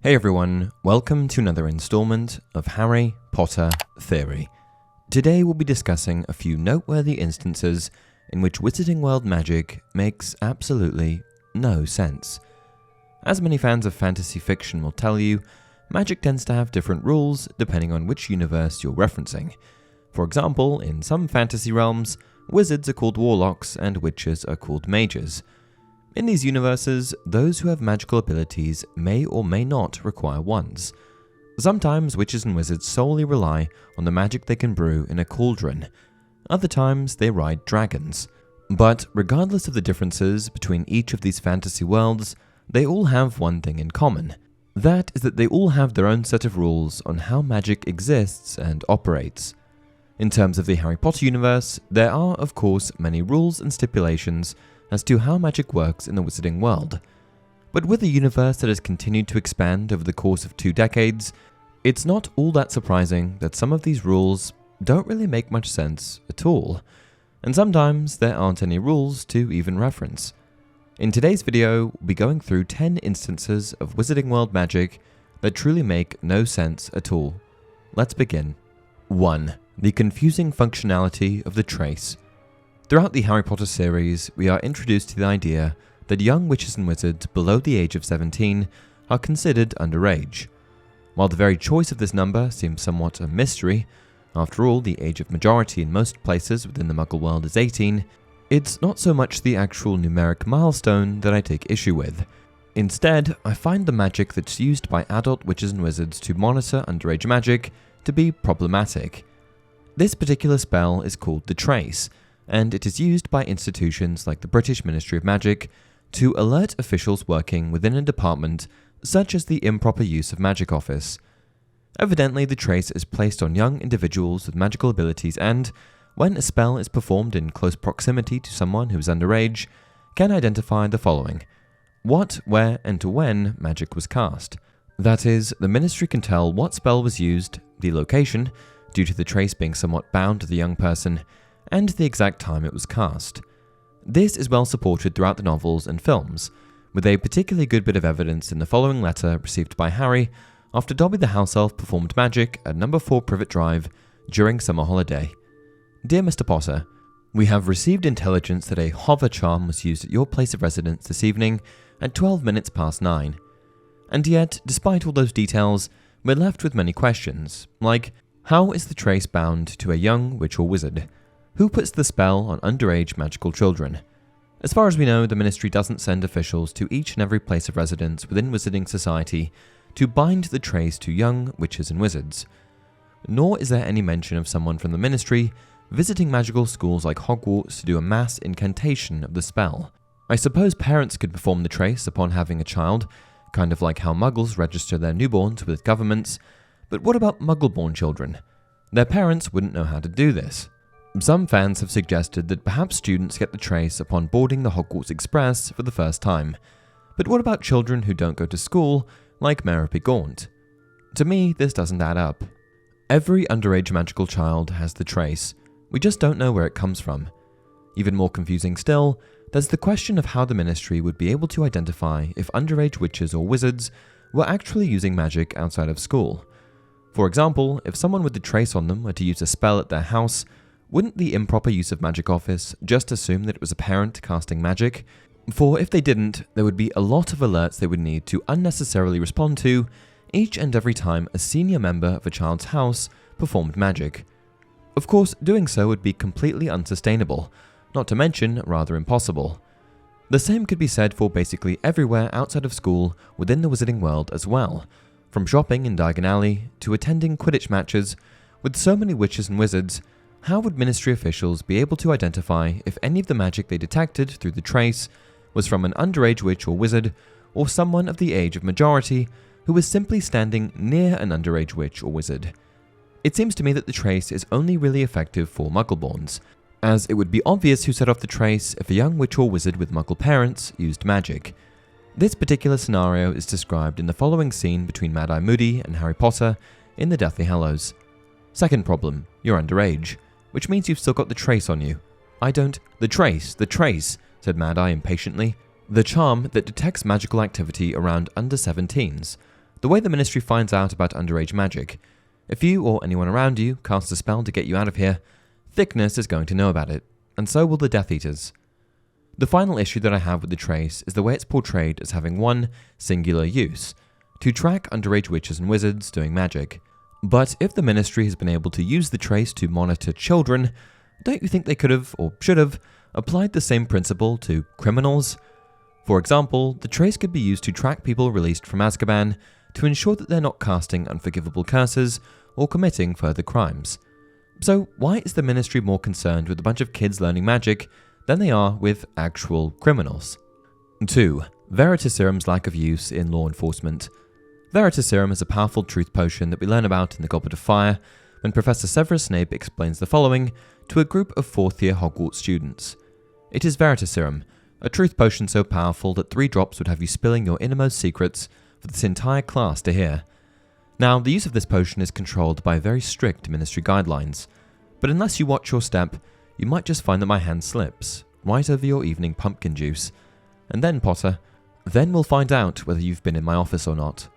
Hey everyone, welcome to another installment of Harry Potter Theory. Today we'll be discussing a few noteworthy instances in which Wizarding World magic makes absolutely no sense. As many fans of fantasy fiction will tell you, magic tends to have different rules depending on which universe you're referencing. For example, in some fantasy realms, wizards are called warlocks and witches are called mages. In these universes, those who have magical abilities may or may not require wands. Sometimes witches and wizards solely rely on the magic they can brew in a cauldron. Other times they ride dragons. But regardless of the differences between each of these fantasy worlds, they all have one thing in common. That is that they all have their own set of rules on how magic exists and operates. In terms of the Harry Potter universe, there are, of course, many rules and stipulations as to how magic works in the Wizarding World. But with a universe that has continued to expand over the course of 2 decades, it's not all that surprising that some of these rules don't really make much sense at all, and sometimes there aren't any rules to even reference. In today's video, we'll be going through 10 instances of Wizarding World magic that truly make no sense at all. Let's begin. 1. The confusing functionality of the trace. Throughout the Harry Potter series, we are introduced to the idea that young witches and wizards below the age of 17 are considered underage. While the very choice of this number seems somewhat a mystery, after all, the age of majority in most places within the Muggle world is 18, it's not so much the actual numeric milestone that I take issue with. Instead, I find the magic that's used by adult witches and wizards to monitor underage magic to be problematic. This particular spell is called the Trace, and it is used by institutions like the British Ministry of Magic to alert officials working within a department such as the Improper Use of Magic Office. Evidently, the trace is placed on young individuals with magical abilities and, when a spell is performed in close proximity to someone who is underage, can identify the following: what, where, and to when magic was cast. That is, the Ministry can tell what spell was used, the location, due to the trace being somewhat bound to the young person, and the exact time it was cast. This is well supported throughout the novels and films, with a particularly good bit of evidence in the following letter received by Harry after Dobby the House Elf performed magic at number 4 Privet Drive during summer holiday. Dear Mr. Potter, we have received intelligence that a hover charm was used at your place of residence this evening at 12 minutes past 9. And yet, despite all those details, we're left with many questions, like, how is the trace bound to a young witch or wizard? Who puts the spell on underage magical children? As far as we know, the Ministry doesn't send officials to each and every place of residence within Wizarding Society to bind the trace to young witches and wizards. Nor is there any mention of someone from the Ministry visiting magical schools like Hogwarts to do a mass incantation of the spell. I suppose parents could perform the trace upon having a child, kind of like how Muggles register their newborns with governments, but what about Muggle-born children? Their parents wouldn't know how to do this. Some fans have suggested that perhaps students get the trace upon boarding the Hogwarts Express for the first time. But what about children who don't go to school, like Merope Gaunt? To me, this doesn't add up. Every underage magical child has the trace. We just don't know where it comes from. Even more confusing still, there's the question of how the Ministry would be able to identify if underage witches or wizards were actually using magic outside of school. For example, if someone with the trace on them were to use a spell at their house, wouldn't the Improper Use of Magic Office just assume that it was a parent casting magic? For if they didn't, there would be a lot of alerts they would need to unnecessarily respond to each and every time a senior member of a child's house performed magic. Of course, doing so would be completely unsustainable, not to mention rather impossible. The same could be said for basically everywhere outside of school within the Wizarding World as well, from shopping in Diagon Alley to attending Quidditch matches. With so many witches and wizards, how would Ministry officials be able to identify if any of the magic they detected through the trace was from an underage witch or wizard, or someone of the age of majority who was simply standing near an underage witch or wizard? It seems to me that the trace is only really effective for Muggleborns, as it would be obvious who set off the trace if a young witch or wizard with Muggle parents used magic. This particular scenario is described in the following scene between Mad-Eye Moody and Harry Potter in the Deathly Hallows. Second problem, you're underage, which means you've still got the trace on you. The trace, said Mad-Eye impatiently. The charm that detects magical activity around under 17s. The way the Ministry finds out about underage magic. If you or anyone around you casts a spell to get you out of here, Thickness is going to know about it, and so will the Death Eaters. The final issue that I have with the trace is the way it's portrayed as having one singular use, to track underage witches and wizards doing magic. But if the Ministry has been able to use the trace to monitor children, don't you think they could have, or should have, applied the same principle to criminals? For example, the trace could be used to track people released from Azkaban to ensure that they're not casting unforgivable curses or committing further crimes. So why is the Ministry more concerned with a bunch of kids learning magic than they are with actual criminals? 2. Veritaserum's lack of use in law enforcement. Veritaserum is a powerful truth potion that we learn about in the Goblet of Fire when Professor Severus Snape explains the following to a group of 4th year Hogwarts students. It is Veritaserum, a truth potion so powerful that 3 drops would have you spilling your innermost secrets for this entire class to hear. Now, the use of this potion is controlled by very strict Ministry guidelines, but unless you watch your step, you might just find that my hand slips, right over your evening pumpkin juice. And then, Potter, then we'll find out whether you've been in my office or not.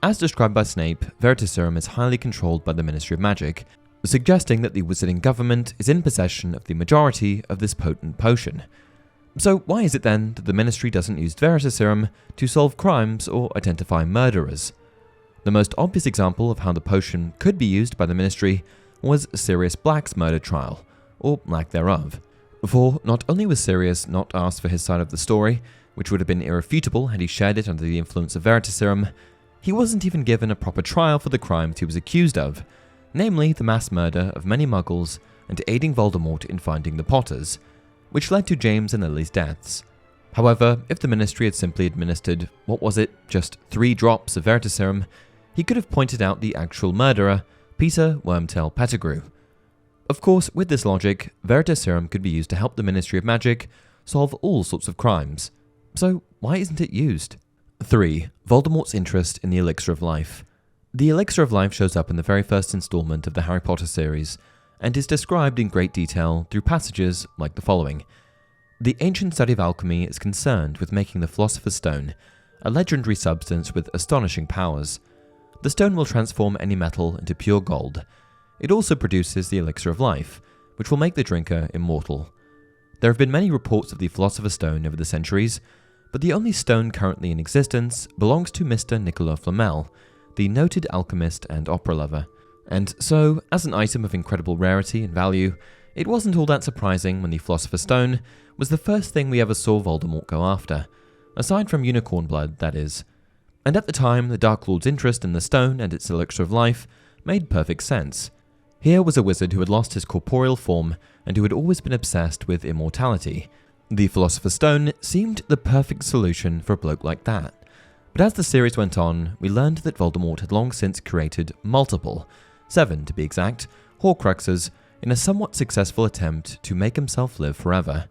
As described by Snape, Veritaserum is highly controlled by the Ministry of Magic, suggesting that the wizarding government is in possession of the majority of this potent potion. So why is it then that the Ministry doesn't use Veritaserum to solve crimes or identify murderers? The most obvious example of how the potion could be used by the Ministry was Sirius Black's murder trial, or lack thereof. For not only was Sirius not asked for his side of the story, which would have been irrefutable had he shared it under the influence of Veritaserum, he wasn't even given a proper trial for the crimes he was accused of, namely the mass murder of many Muggles and aiding Voldemort in finding the Potters, which led to James and Lily's deaths. However, if the Ministry had simply administered, just 3 drops of Veritaserum, he could have pointed out the actual murderer, Peter Wormtail Pettigrew. Of course, with this logic, Veritaserum could be used to help the Ministry of Magic solve all sorts of crimes. So why isn't it used? 3. Voldemort's interest in the Elixir of Life. The Elixir of Life shows up in the very first installment of the Harry Potter series, and is described in great detail through passages like the following. The ancient study of alchemy is concerned with making the Philosopher's Stone, a legendary substance with astonishing powers. The stone will transform any metal into pure gold. It also produces the Elixir of Life, which will make the drinker immortal. There have been many reports of the Philosopher's Stone over the centuries, but the only stone currently in existence belongs to Mr. Nicolas Flamel, the noted alchemist and opera lover. And so, as an item of incredible rarity and value, it wasn't all that surprising when the Philosopher's Stone was the first thing we ever saw Voldemort go after, aside from unicorn blood, that is. And at the time, the Dark Lord's interest in the stone and its Elixir of Life made perfect sense. Here was a wizard who had lost his corporeal form and who had always been obsessed with immortality. The Philosopher's Stone seemed the perfect solution for a bloke like that. But as the series went on, we learned that Voldemort had long since created multiple, 7 to be exact, Horcruxes in a somewhat successful attempt to make himself live forever.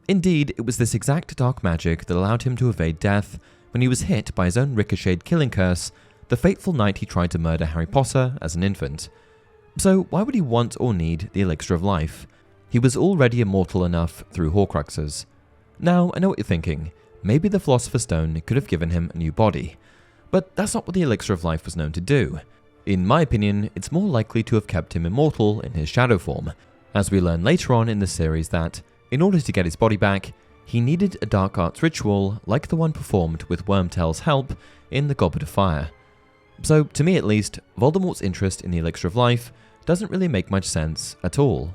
Indeed, it was this exact dark magic that allowed him to evade death when he was hit by his own ricocheted killing curse the fateful night he tried to murder Harry Potter as an infant. So why would he want or need the Elixir of Life? He was already immortal enough through Horcruxes. Now, I know what you're thinking. Maybe the Philosopher's Stone could have given him a new body. But that's not what the Elixir of Life was known to do. In my opinion, it's more likely to have kept him immortal in his shadow form, as we learn later on in the series that, in order to get his body back, he needed a dark arts ritual like the one performed with Wormtail's help in the Goblet of Fire. So, to me at least, Voldemort's interest in the Elixir of Life doesn't really make much sense at all.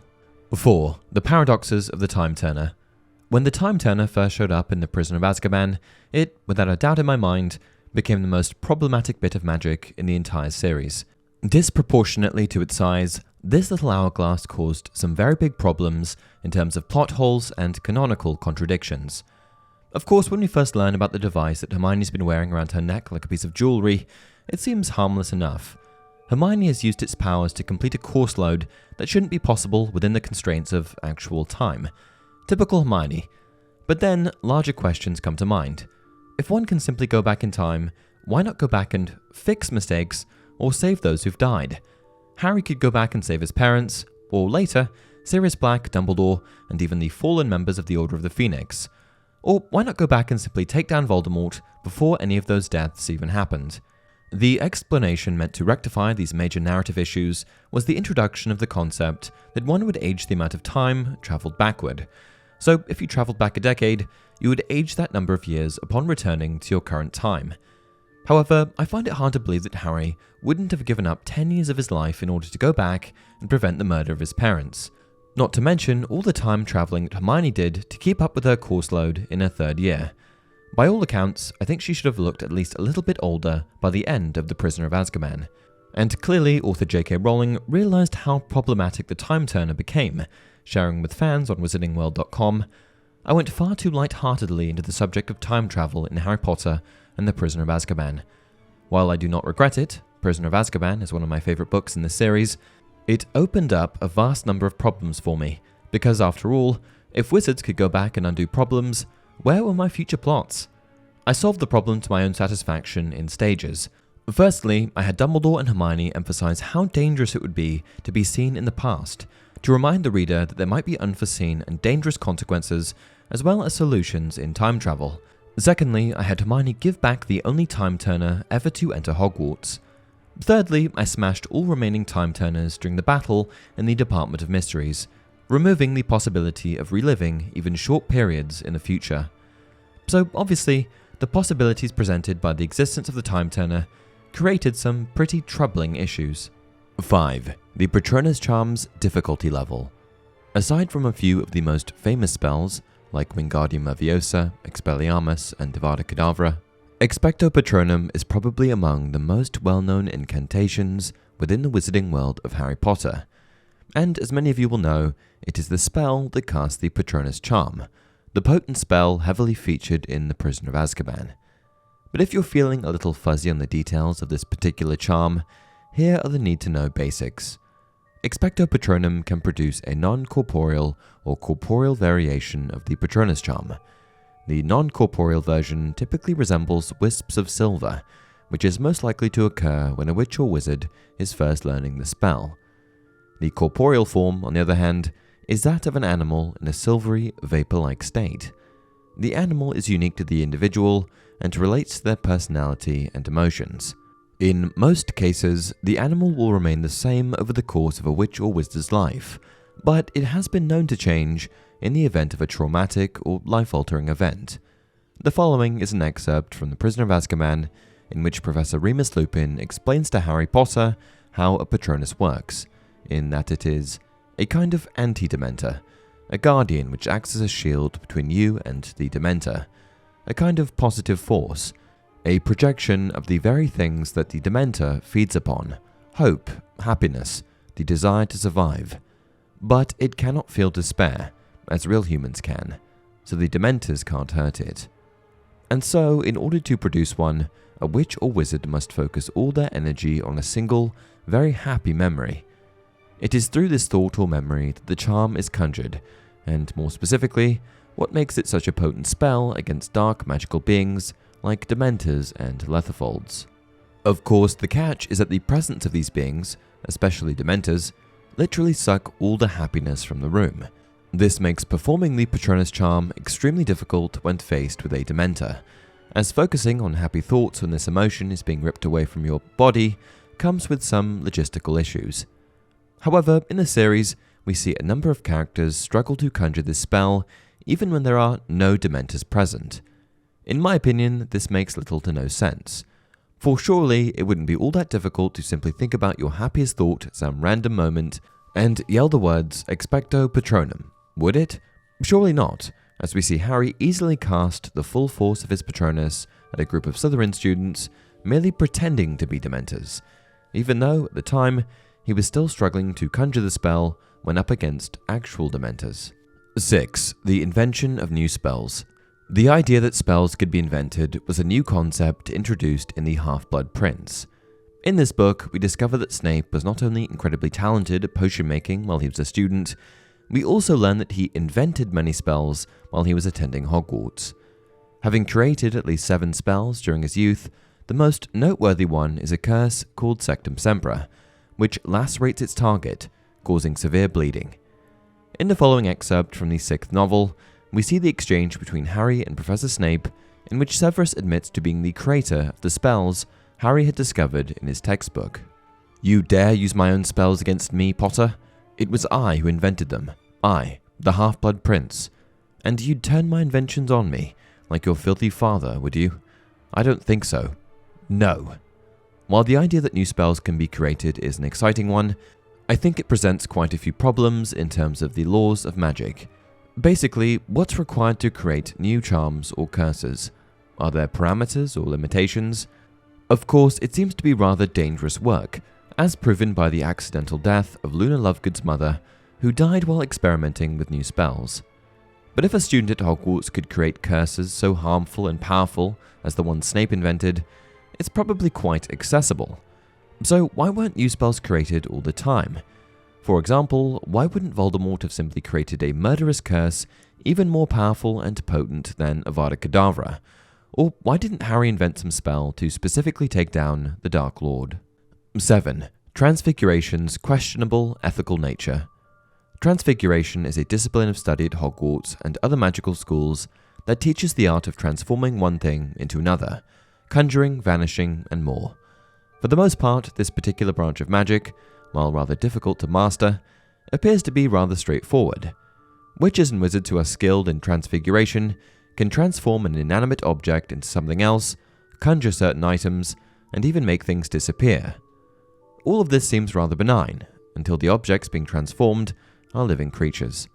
4. The paradoxes of the Time Turner. When the Time Turner first showed up in the Prison of Azkaban, it, without a doubt in my mind, became the most problematic bit of magic in the entire series. Disproportionately to its size, this little hourglass caused some very big problems in terms of plot holes and canonical contradictions. Of course, when we first learn about the device that Hermione's been wearing around her neck like a piece of jewelry, it seems harmless enough. Hermione has used its powers to complete a course load that shouldn't be possible within the constraints of actual time. Typical Hermione. But then, larger questions come to mind. If one can simply go back in time, why not go back and fix mistakes or save those who've died? Harry could go back and save his parents, or later, Sirius Black, Dumbledore, and even the fallen members of the Order of the Phoenix. Or why not go back and simply take down Voldemort before any of those deaths even happened? The explanation meant to rectify these major narrative issues was the introduction of the concept that one would age the amount of time travelled backward. So if you travelled back a decade, you would age that number of years upon returning to your current time. However, I find it hard to believe that Harry wouldn't have given up 10 years of his life in order to go back and prevent the murder of his parents. Not to mention all the time travelling that Hermione did to keep up with her course load in her third year. By all accounts, I think she should have looked at least a little bit older by the end of The Prisoner of Azkaban. And clearly, author J.K. Rowling realised how problematic the Time Turner became. Sharing with fans on wizardingworld.com, I went far too light-heartedly into the subject of time travel in Harry Potter and The Prisoner of Azkaban. While I do not regret it, Prisoner of Azkaban is one of my favourite books in the series, it opened up a vast number of problems for me, because after all, if wizards could go back and undo problems, where were my future plots? I solved the problem to my own satisfaction in stages. Firstly, I had Dumbledore and Hermione emphasise how dangerous it would be to be seen in the past, to remind the reader that there might be unforeseen and dangerous consequences, as well as solutions in time travel. Secondly, I had Hermione give back the only time turner ever to enter Hogwarts. Thirdly, I smashed all remaining time turners during the battle in the Department of Mysteries, removing the possibility of reliving even short periods in the future. So obviously, the possibilities presented by the existence of the time turner created some pretty troubling issues. 5. The Petronus Charm's difficulty level. Aside from a few of the most famous spells, like Wingardium Leviosa, Expelliarmus, and Avada Kedavra, Expecto Patronum is probably among the most well-known incantations within the wizarding world of Harry Potter, and as many of you will know, it is the spell that casts the Petronus Charm, the potent spell heavily featured in The Prisoner of Azkaban. But if you're feeling a little fuzzy on the details of this particular charm, here are the need-to-know basics. Expecto Patronum can produce a non-corporeal or corporeal variation of the Petronus Charm. The non-corporeal version typically resembles wisps of silver, which is most likely to occur when a witch or wizard is first learning the spell. The corporeal form, on the other hand, is that of an animal in a silvery, vapor-like state. The animal is unique to the individual and relates to their personality and emotions. In most cases, the animal will remain the same over the course of a witch or wizard's life, but it has been known to change in the event of a traumatic or life-altering event. The following is an excerpt from The Prisoner of Azkaban, in which Professor Remus Lupin explains to Harry Potter how a Patronus works, in that it is a kind of anti-Dementor, a guardian which acts as a shield between you and the Dementor, a kind of positive force, a projection of the very things that the Dementor feeds upon: hope, happiness, the desire to survive. But it cannot feel despair, as real humans can, so the Dementors can't hurt it. And so, in order to produce one, a witch or wizard must focus all their energy on a single, very happy memory. It is through this thought or memory that the charm is conjured, and more specifically, what makes it such a potent spell against dark magical beings like Dementors and Letherfolds. Of course, the catch is that the presence of these beings, especially Dementors, literally suck all the happiness from the room. This makes performing the Petronus Charm extremely difficult when faced with a Dementor, as focusing on happy thoughts when this emotion is being ripped away from your body comes with some logistical issues. However, in the series, we see a number of characters struggle to conjure this spell even when there are no Dementors present. In my opinion, this makes little to no sense, for surely it wouldn't be all that difficult to simply think about your happiest thought at some random moment and yell the words Expecto Patronum, would it? Surely not, as we see Harry easily cast the full force of his Patronus at a group of Slytherin students merely pretending to be Dementors, even though, at the time, he was still struggling to conjure the spell when up against actual Dementors. 6. The Invention of New Spells. The idea that spells could be invented was a new concept introduced in The Half-Blood Prince. In this book, we discover that Snape was not only incredibly talented at potion making while he was a student, we also learn that he invented many spells while he was attending Hogwarts. Having created at least 7 spells during his youth, the most noteworthy one is a curse called Sectum Sempra, which lacerates its target, causing severe bleeding. In the following excerpt from the 6th novel, we see the exchange between Harry and Professor Snape, in which Severus admits to being the creator of the spells Harry had discovered in his textbook. "You dare use my own spells against me, Potter? It was I who invented them. I, the Half-Blood Prince. And you'd turn my inventions on me, like your filthy father, would you? I don't think so. No." While the idea that new spells can be created is an exciting one, I think it presents quite a few problems in terms of the laws of magic. Basically, what's required to create new charms or curses? Are there parameters or limitations? Of course, it seems to be rather dangerous work, as proven by the accidental death of Luna Lovegood's mother, who died while experimenting with new spells. But if a student at Hogwarts could create curses so harmful and powerful as the ones Snape invented, it's probably quite accessible. So why weren't new spells created all the time? For example, why wouldn't Voldemort have simply created a murderous curse even more powerful and potent than Avada Kedavra? Or why didn't Harry invent some spell to specifically take down the Dark Lord? 7. Transfiguration's questionable ethical nature. Transfiguration is a discipline of study at Hogwarts and other magical schools that teaches the art of transforming one thing into another, conjuring, vanishing, and more. For the most part, this particular branch of magic, while rather difficult to master, appears to be rather straightforward. Witches and wizards who are skilled in transfiguration can transform an inanimate object into something else, conjure certain items, and even make things disappear. All of this seems rather benign, until the objects being transformed are living creatures.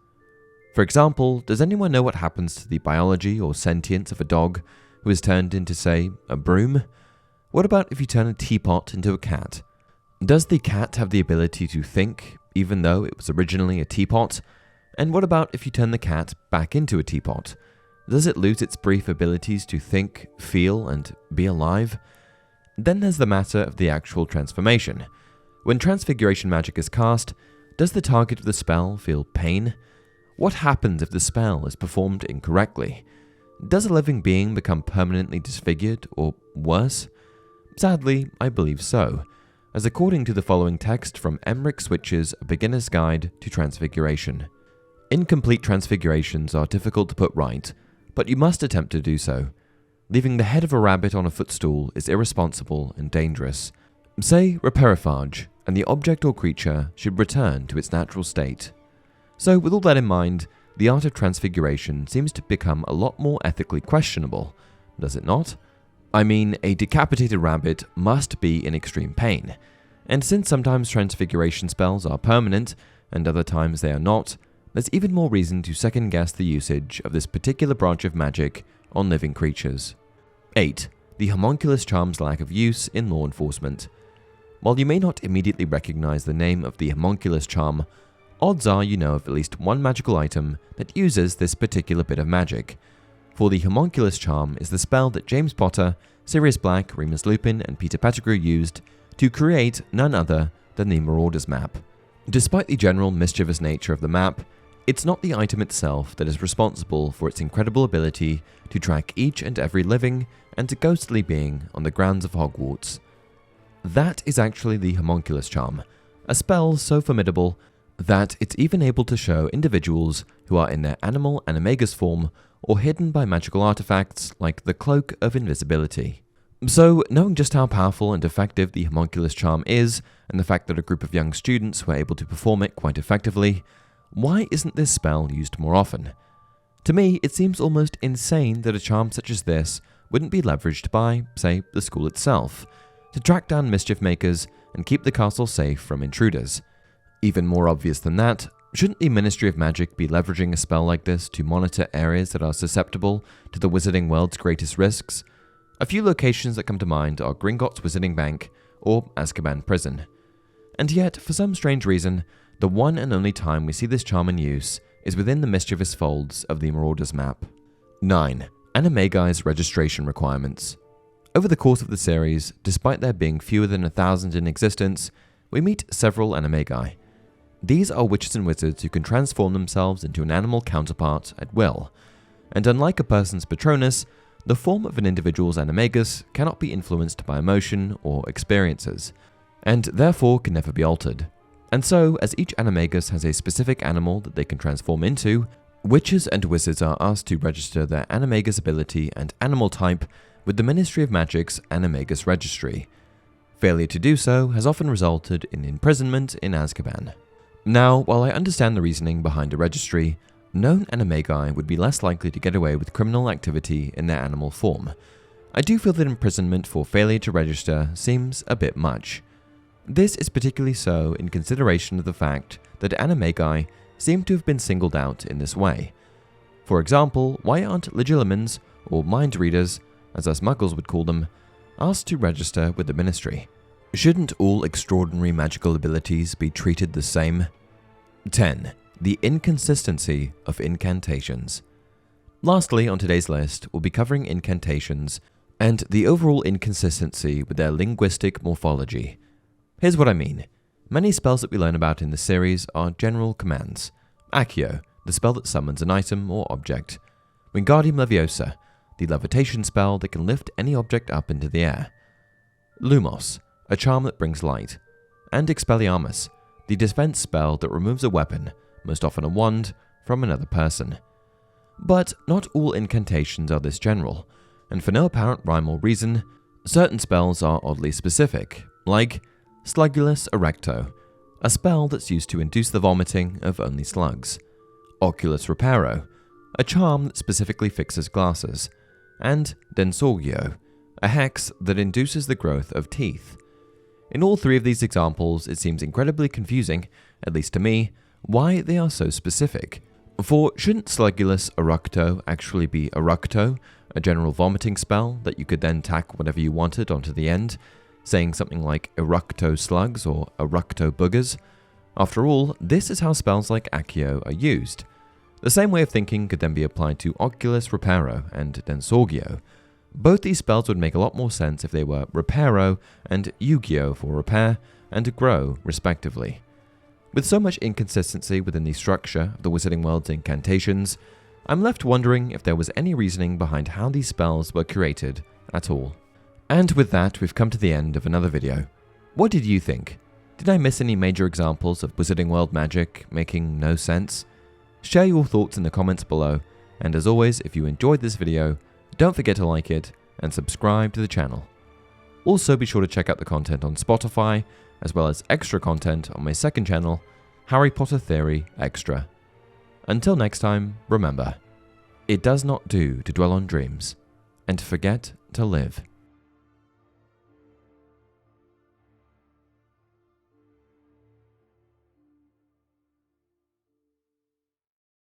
For example, does anyone know what happens to the biology or sentience of a dog who is turned into, say, a broom? What about if you turn a teapot into a cat? Does the cat have the ability to think, even though it was originally a teapot? And what about if you turn the cat back into a teapot? Does it lose its brief abilities to think, feel, and be alive? Then there's the matter of the actual transformation. When transfiguration magic is cast, does the target of the spell feel pain? What happens if the spell is performed incorrectly? Does a living being become permanently disfigured, or worse? Sadly, I believe so, as according to the following text from Emmerich Switch's A Beginner's Guide to Transfiguration. Incomplete transfigurations are difficult to put right, but you must attempt to do so. Leaving the head of a rabbit on a footstool is irresponsible and dangerous. Say repairifage, and the object or creature should return to its natural state. So with all that in mind, the art of transfiguration seems to become a lot more ethically questionable, does it not? I mean, a decapitated rabbit must be in extreme pain, and since sometimes transfiguration spells are permanent, and other times they are not, there's even more reason to second-guess the usage of this particular branch of magic on living creatures. 8. The homonculus charm's lack of use in law enforcement. While you may not immediately recognize the name of the homonculus charm, odds are you know of at least one magical item that uses this particular bit of magic. For the homonculus charm is the spell that James Potter, Sirius Black, Remus Lupin, and Peter Pettigrew used to create none other than the Marauders map. Despite the general mischievous nature of the map, it's not the item itself that is responsible for its incredible ability to track each and every living and ghostly being on the grounds of Hogwarts. That is actually the homonculus charm, a spell so formidable that it's even able to show individuals who are in their animal animagus form or hidden by magical artifacts like the Cloak of Invisibility. So, knowing just how powerful and effective the homonculus charm is, and the fact that a group of young students were able to perform it quite effectively, why isn't this spell used more often? To me, it seems almost insane that a charm such as this wouldn't be leveraged by, say, the school itself, to track down mischief makers and keep the castle safe from intruders. Even more obvious than that, shouldn't the Ministry of Magic be leveraging a spell like this to monitor areas that are susceptible to the wizarding world's greatest risks? A few locations that come to mind are Gringotts Wizarding Bank or Azkaban Prison. And yet, for some strange reason, the one and only time we see this charm in use is within the mischievous folds of the Marauders map. 9. Animagi's registration requirements. Over the course of the series, despite there being fewer than 1,000 in existence, we meet several Animagi. These are witches and wizards who can transform themselves into an animal counterpart at will, and unlike a person's Petronus, the form of an individual's animagus cannot be influenced by emotion or experiences, and therefore can never be altered. And so, as each animagus has a specific animal that they can transform into, witches and wizards are asked to register their animagus ability and animal type with the Ministry of Magic's Animagus Registry, Failure to do so has often resulted in imprisonment in Azkaban. Now, while I understand the reasoning behind a registry, known Animagi would be less likely to get away with criminal activity in their animal form. I do feel that imprisonment for failure to register seems a bit much. This is particularly so in consideration of the fact that Animagi seem to have been singled out in this way. For example, why aren't legilimens, or mind readers, as us muggles would call them, asked to register with the ministry? Shouldn't all extraordinary magical abilities be treated the same? 10. The inconsistency of incantations. Lastly, on today's list, we'll be covering incantations and the overall inconsistency with their linguistic morphology. Here's what I mean. Many spells that we learn about in this series are general commands. Accio, the spell that summons an item or object. Wingardium Leviosa, the levitation spell that can lift any object up into the air. Lumos, a charm that brings light. And Expelliarmus, the defense spell that removes a weapon, most often a wand, from another person. But not all incantations are this general, and for no apparent rhyme or reason, certain spells are oddly specific, like Slugulus Erecto, a spell that's used to induce the vomiting of only slugs. Oculus Reparo, a charm that specifically fixes glasses. And Densorgio, a hex that induces the growth of teeth. In all three of these examples, it seems incredibly confusing, at least to me, why they are so specific. For shouldn't Slugulus Eructo actually be Eructo, a general vomiting spell that you could then tack whatever you wanted onto the end, saying something like Eructo Slugs or Eructo Boogers? After all, this is how spells like Accio are used. The same way of thinking could then be applied to Oculus Reparo and Densorgio. Both these spells would make a lot more sense if they were Reparo and Yu-Gi-Oh for repair and grow, respectively. With so much inconsistency within the structure of the Wizarding World's incantations, I'm left wondering if there was any reasoning behind how these spells were created at all. And with that, we've come to the end of another video. What did you think? Did I miss any major examples of Wizarding World magic making no sense? Share your thoughts in the comments below, and as always, if you enjoyed this video, don't forget to like it and subscribe to the channel. Also be sure to check out the content on Spotify, as well as extra content on my second channel, Harry Potter Theory Extra. Until next time, remember, it does not do to dwell on dreams, and to forget to live.